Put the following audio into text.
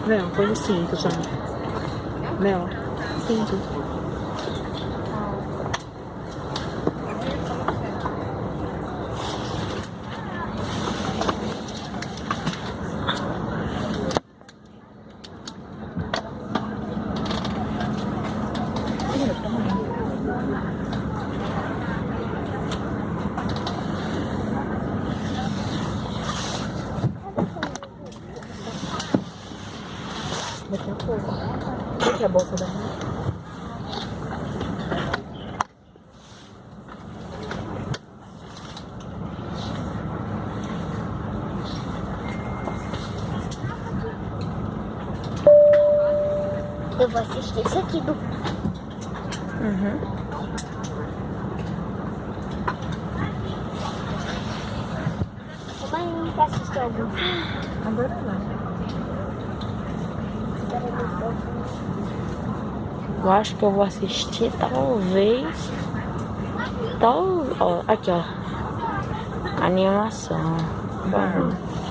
Não, põe no cinto já. Não, cinto. Daqui a pouco. Aqui é a bolsa da mãe. Eu vou assistir isso aqui do... Mãe, quer assistir algum filme? Agora não. Eu acho que eu vou assistir, talvez. Ó, aqui, ó. Animação. Bom.